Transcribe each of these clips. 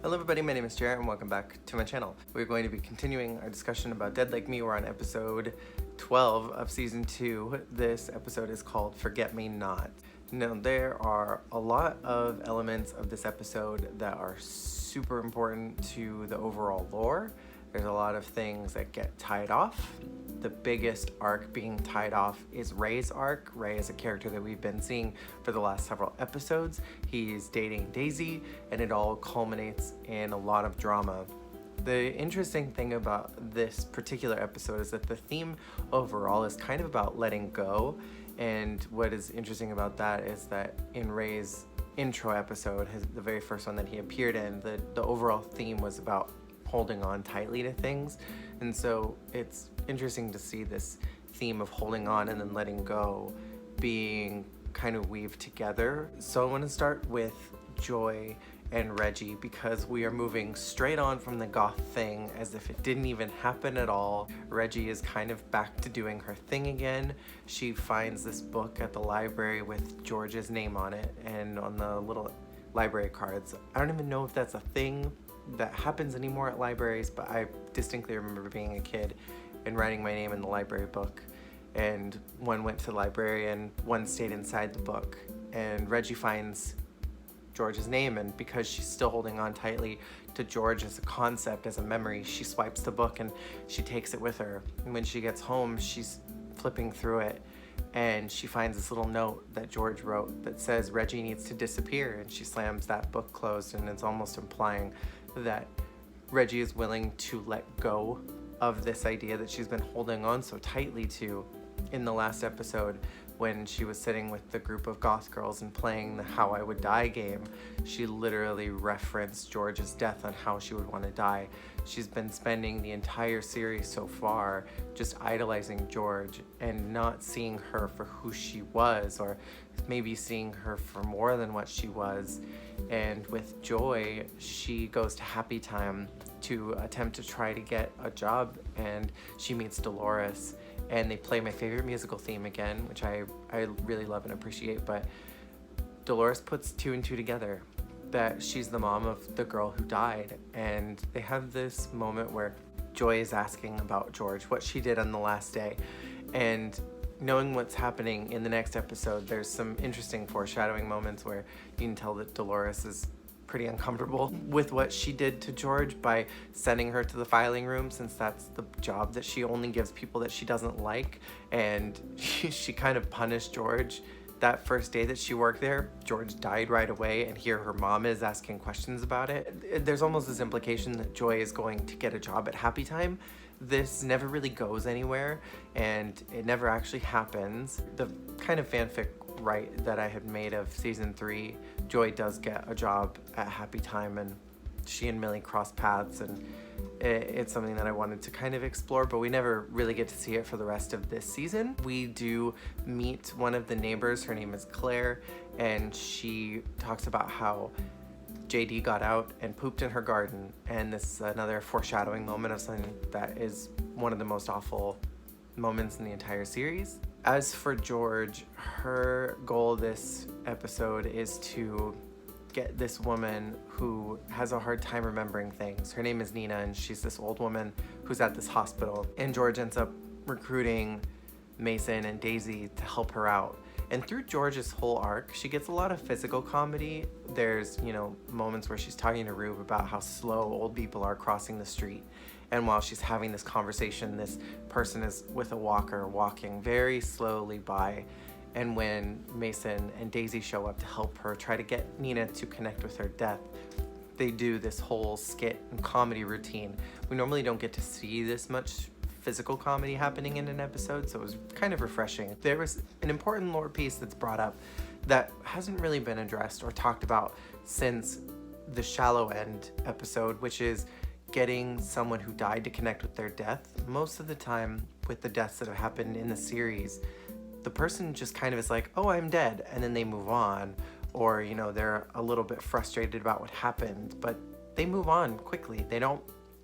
Hello everybody, my name is Jarrett and welcome back to my channel. We're going to be continuing our discussion about Dead Like Me. We're on episode 12 of season 2. This episode is called Forget Me Not. Now there are a lot of elements of this episode that are super important to the overall lore. There's a lot of things that get tied off. The biggest arc being tied off is Ray's arc. Ray is a character that we've been seeing for the last several episodes. He's dating Daisy, and it all culminates in a lot of drama. The interesting thing about this particular episode is that the theme overall is kind of about letting go. And what is interesting about that is that in Ray's intro episode, the very first one that he appeared in, the overall theme was about holding on tightly to things. And so it's interesting to see this theme of holding on and then letting go being kind of weaved together. So I want to start with Joy and Reggie because we are moving straight on from the goth thing as if it didn't even happen at all. Reggie is kind of back to doing her thing again. She finds this book at the library with George's name on it and on the little library cards. I don't even know if that's a thing that happens anymore at libraries, but I distinctly remember being a kid and writing my name in the library book, and one went to the library and one stayed inside the book, and Reggie finds George's name, and because she's still holding on tightly to George as a concept, as a memory, she swipes the book and she takes it with her. And when she gets home, she's flipping through it and she finds this little note that George wrote that says Reggie needs to disappear, and she slams that book closed, and it's almost implying that Reggie is willing to let go of this idea that she's been holding on so tightly to. In the last episode, when she was sitting with the group of goth girls and playing the How I Would Die game, she literally referenced George's death on how she would want to die. She's been spending the entire series so far just idolizing George and not seeing her for who she was, or maybe seeing her for more than what she was. And with Joy, she goes to Happy Time to attempt to try to get a job, and she meets Dolores, and they play my favorite musical theme again, which I really love and appreciate. But Dolores puts two and two together, that she's the mom of the girl who died, and they have this moment where Joy is asking about George, what she did on the last day, and knowing what's happening in the next episode, there's some interesting foreshadowing moments where you can tell that Dolores is pretty uncomfortable with what she did to George by sending her to the filing room, since that's the job that she only gives people that she doesn't like. And she kind of punished George. That first day that she worked there, George died right away, and here her mom is asking questions about it. There's almost this implication that Joy is going to get a job at Happy Time. This never really goes anywhere, and it never actually happens. The kind of fanfic that I had made of season 3, Joy does get a job at Happy Time, and she and Millie cross paths, and it's something that I wanted to kind of explore, but we never really get to see it for the rest of this season. We do meet one of the neighbors. Her name is Claire, and she talks about how JD got out and pooped in her garden, and this is another foreshadowing moment of something that is one of the most awful moments in the entire series. As for George, her goal this episode is to get this woman who has a hard time remembering things. Her name is Nina, and she's this old woman who's at this hospital, and George ends up recruiting Mason and Daisy to help her out. And through George's whole arc, she gets a lot of physical comedy. There's, moments where she's talking to Rube about how slow old people are crossing the street. And while she's having this conversation, this person is with a walker walking very slowly by. And when Mason and Daisy show up to help her try to get Nina to connect with her death, they do this whole skit and comedy routine. We normally don't get to see this much physical comedy happening in an episode, so it was kind of refreshing. There was an important lore piece that's brought up that hasn't really been addressed or talked about since the Shallow End episode, which is getting someone who died to connect with their death. Most of the time with the deaths that have happened in the series, the person just kind of is like, oh, I'm dead, and then they move on, or they're a little bit frustrated about what happened, but they move on quickly. They don't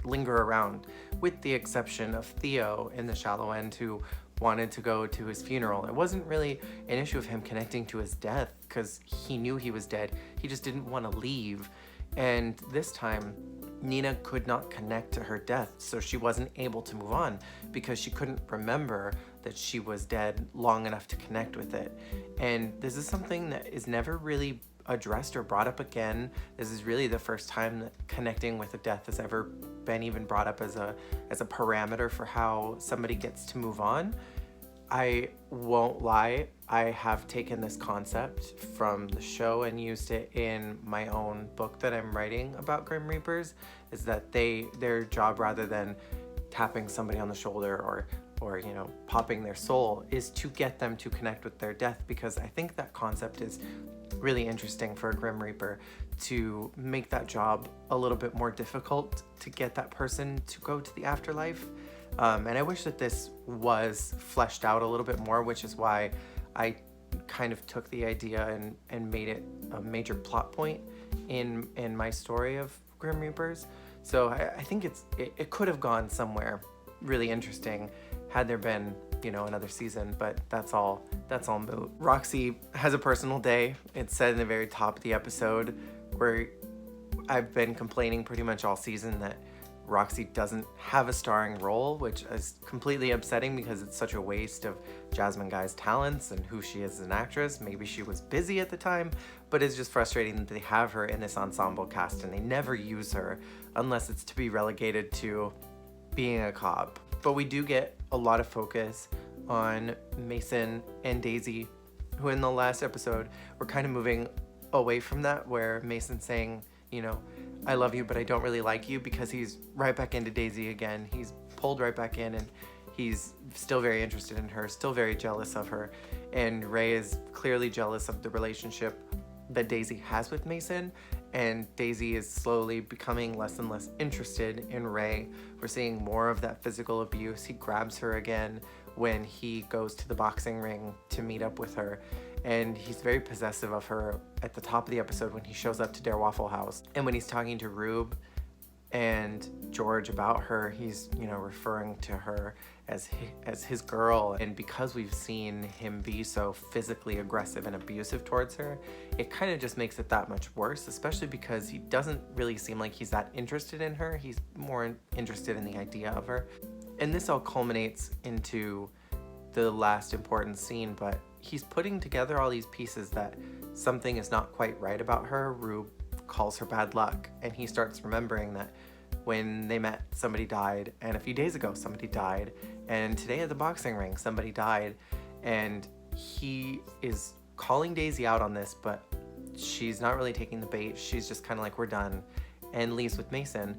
linger around, with the exception of Theo in the Shallow End, who wanted to go to his funeral. It wasn't really an issue of him connecting to his death because he knew he was dead. He just didn't want to leave. And this time, Nina could not connect to her death, so she wasn't able to move on because she couldn't remember that she was dead long enough to connect with it. And this is something that is never really addressed or brought up again. This is really the first time that connecting with a death has ever been even brought up as a parameter for how somebody gets to move on. I won't lie, I have taken this concept from the show and used it in my own book that I'm writing about Grim Reapers, is that their job, rather than tapping somebody on the shoulder or popping their soul, is to get them to connect with their death, because I think that concept is really interesting for a Grim Reaper, to make that job a little bit more difficult to get that person to go to the afterlife. And I wish that this was fleshed out a little bit more, which is why I kind of took the idea and made it a major plot point in my story of Grim Reapers. So I think it could have gone somewhere really interesting had there been, another season, but that's all moot. Roxy has a personal day. It's said in the very top of the episode, where I've been complaining pretty much all season that Roxy doesn't have a starring role, which is completely upsetting because it's such a waste of Jasmine Guy's talents and who she is as an actress. Maybe she was busy at the time, but it's just frustrating that they have her in this ensemble cast and they never use her unless it's to be relegated to being a cop. But we do get a lot of focus on Mason and Daisy, who in the last episode were kind of moving away from that, where Mason's saying, I love you, but I don't really like you, because he's right back into Daisy again. He's pulled right back in, and he's still very interested in her, still very jealous of her. And Ray is clearly jealous of the relationship that Daisy has with Mason, and Daisy is slowly becoming less and less interested in Ray. We're seeing more of that physical abuse. He grabs her again when he goes to the boxing ring to meet up with her. And he's very possessive of her at the top of the episode when he shows up to their Waffle House. And when he's talking to Rube and George about her, he's, referring to her as his girl. And because we've seen him be so physically aggressive and abusive towards her, it kind of just makes it that much worse, especially because he doesn't really seem like he's that interested in her. He's more interested in the idea of her. And this all culminates into the last important scene, but he's putting together all these pieces that something is not quite right about her. Rube calls her bad luck, and he starts remembering that when they met, somebody died, and a few days ago somebody died, and today at the boxing ring somebody died, and he is calling Daisy out on this, but she's not really taking the bait. She's just kind of like, we're done, and leaves with Mason.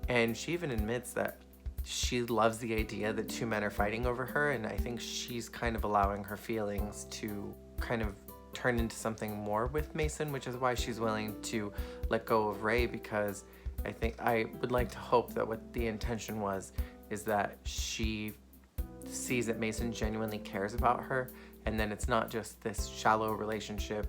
And she even admits that she loves the idea that two men are fighting over her, and I think she's kind of allowing her feelings to kind of turn into something more with Mason, which is why she's willing to let go of Ray, because I would like to hope that what the intention is that she sees that Mason genuinely cares about her, and then it's not just this shallow relationship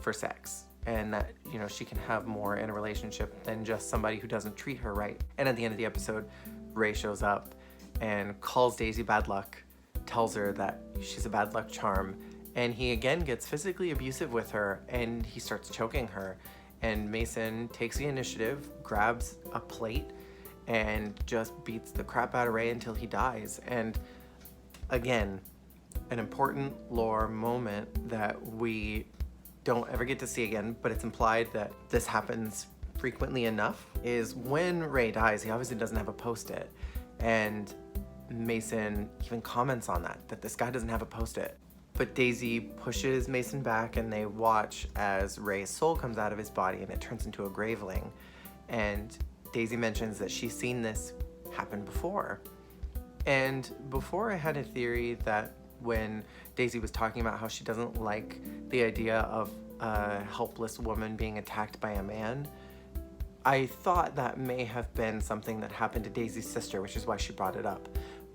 for sex, and that, she can have more in a relationship than just somebody who doesn't treat her right. And at the end of the episode, Ray shows up and calls Daisy bad luck, tells her that she's a bad luck charm, and he again gets physically abusive with her, and he starts choking her. And Mason takes the initiative, grabs a plate, and just beats the crap out of Ray until he dies. And again, an important lore moment that we don't ever get to see again, but it's implied that this happens frequently enough, is when Ray dies, he obviously doesn't have a post-it, and Mason even comments on that this guy doesn't have a post-it. But Daisy pushes Mason back, and they watch as Ray's soul comes out of his body and it turns into a graveling. And Daisy mentions that she's seen this happen before. And before, I had a theory that when Daisy was talking about how she doesn't like the idea of a helpless woman being attacked by a man, I thought that may have been something that happened to Daisy's sister, which is why she brought it up.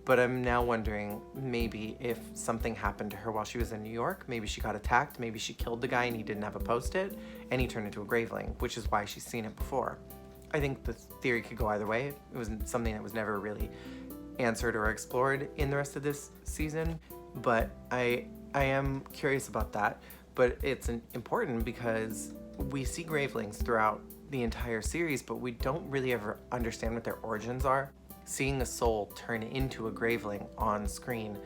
But I'm now wondering maybe if something happened to her while she was in New York. Maybe she got attacked, maybe she killed the guy and he didn't have a post-it, and he turned into a graveling, which is why she's seen it before. I think the theory could go either way. It was something that was never really answered or explored in the rest of this season, but I am curious about that. But it's important because we see gravelings throughout the entire series, but we don't really ever understand what their origins are. Seeing a soul turn into a graveling on screen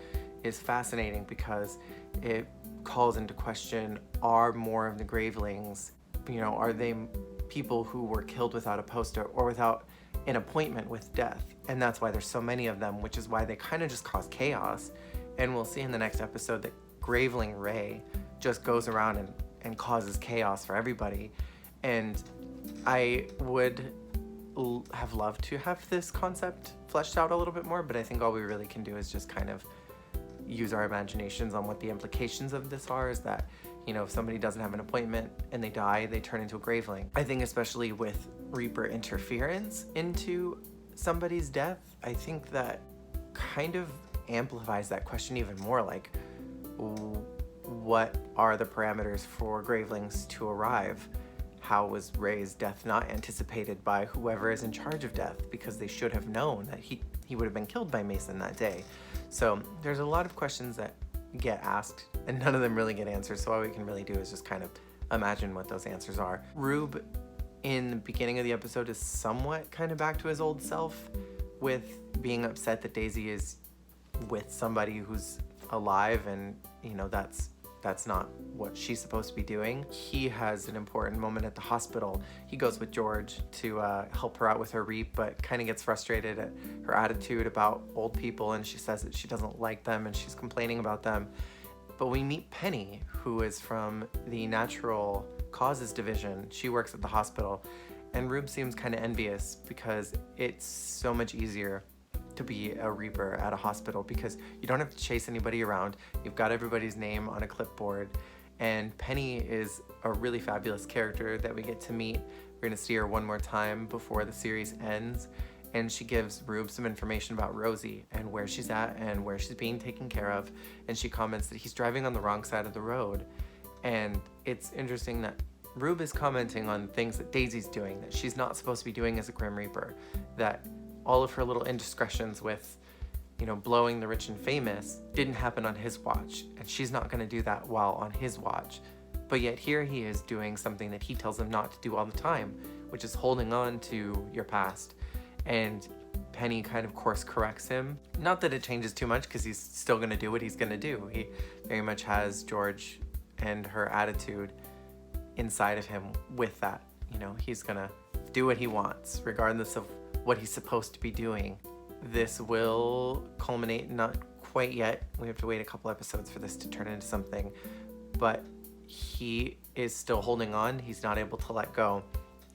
is fascinating because it calls into question, are more of the gravelings, are they people who were killed without a poster or without an appointment with death? And that's why there's so many of them, which is why they kind of just cause chaos. And we'll see in the next episode that Graveling Ray just goes around and causes chaos for everybody. And I would have loved to have this concept fleshed out a little bit more, but I think all we really can do is just kind of use our imaginations on what the implications of this are. Is that, if somebody doesn't have an appointment and they die, they turn into a graveling. I think especially with Reaper interference into somebody's death, I think that kind of amplifies that question even more. Like, what are the parameters for gravelings to arrive? How was Ray's death not anticipated by whoever is in charge of death? Because they should have known that he would have been killed by Mason that day. So there's a lot of questions that get asked and none of them really get answered. So all we can really do is just kind of imagine what those answers are. Rube in the beginning of the episode is somewhat kind of back to his old self, with being upset that Daisy is with somebody who's alive, and that's not what she's supposed to be doing. He has an important moment at the hospital. He goes with George to help her out with her reap, but kind of gets frustrated at her attitude about old people, and she says that she doesn't like them and she's complaining about them. But we meet Penny, who is from the Natural Causes Division. She works at the hospital, and Rube seems kind of envious because it's so much easier to be a Reaper at a hospital because you don't have to chase anybody around. You've got everybody's name on a clipboard, and Penny is a really fabulous character that we get to meet. We're going to see her one more time before the series ends, and she gives Rube some information about Rosie and where she's at and where she's being taken care of, and she comments that he's driving on the wrong side of the road. And it's interesting that Rube is commenting on things that Daisy's doing that she's not supposed to be doing as a Grim Reaper, that all of her little indiscretions with, blowing the rich and famous didn't happen on his watch, and she's not going to do that while on his watch. But yet here he is doing something that he tells him not to do all the time, which is holding on to your past. And Penny kind of course corrects him. Not that it changes too much, because he's still going to do what he's going to do. He very much has George and her attitude inside of him with that. He's going to do what he wants, regardless of what he's supposed to be doing. This will culminate, not quite yet. We have to wait a couple episodes for this to turn into something, but he is still holding on. He's not able to let go.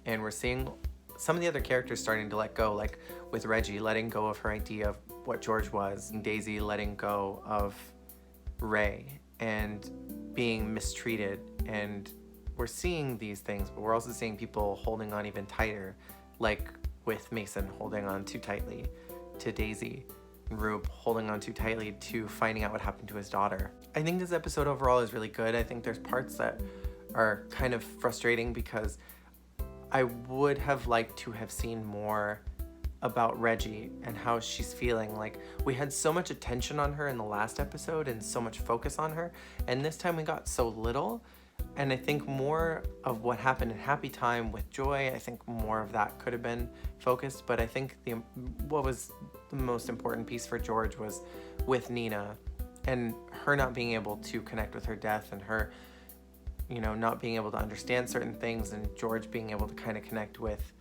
And we're seeing some of the other characters starting to let go, like with Reggie letting go of her idea of what George was, and Daisy letting go of Ray and being mistreated. And we're seeing these things, but we're also seeing people holding on even tighter, like with Mason holding on too tightly to Daisy, and Rube holding on too tightly to finding out what happened to his daughter. I think this episode overall is really good. I think there's parts that are kind of frustrating because I would have liked to have seen more about Reggie and how she's feeling. Like, we had so much attention on her in the last episode and so much focus on her, and this time we got so little. And I think more of what happened in Happy Time with Joy, I think more of that could have been focused. But I think what was the most important piece for George was with Nina, and her not being able to connect with her death, and her, not being able to understand certain things, and George being able to kind of connect with,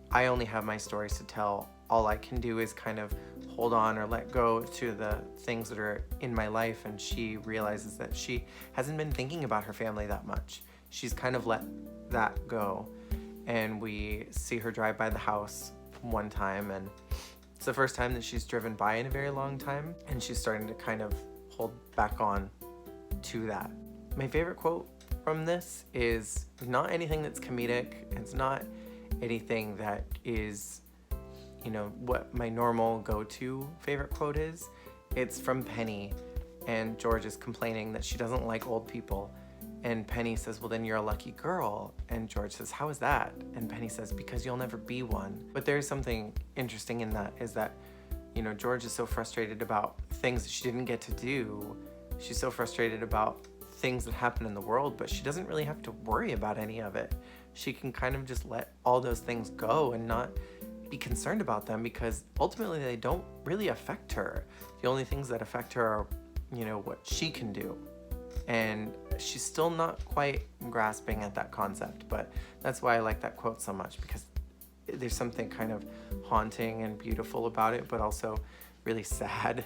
I only have my stories to tell. All I can do is kind of hold on or let go to the things that are in my life. And she realizes that she hasn't been thinking about her family that much. She's kind of let that go. And we see her drive by the house one time, and it's the first time that she's driven by in a very long time, and she's starting to kind of hold back on to that. My favorite quote from this is not anything that's comedic. It's not anything that is, what my normal go-to favorite quote is. It's from Penny, and George is complaining that she doesn't like old people. And Penny says, well, then you're a lucky girl. And George says, how is that? And Penny says, because you'll never be one. But there's something interesting in that, is that, George is so frustrated about things that she didn't get to do. She's so frustrated about things that happen in the world, but she doesn't really have to worry about any of it. she can kind of just let all those things go and not be concerned about them, because ultimately they don't really affect her. The only things that affect her are, what she can do. And she's still not quite grasping at that concept, but that's why I like that quote so much, because there's something kind of haunting and beautiful about it, but also really sad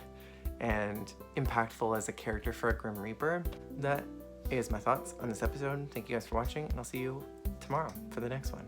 and impactful as a character for a Grim Reaper. That is my thoughts on this episode. Thank you guys for watching, and I'll see you tomorrow for the next one.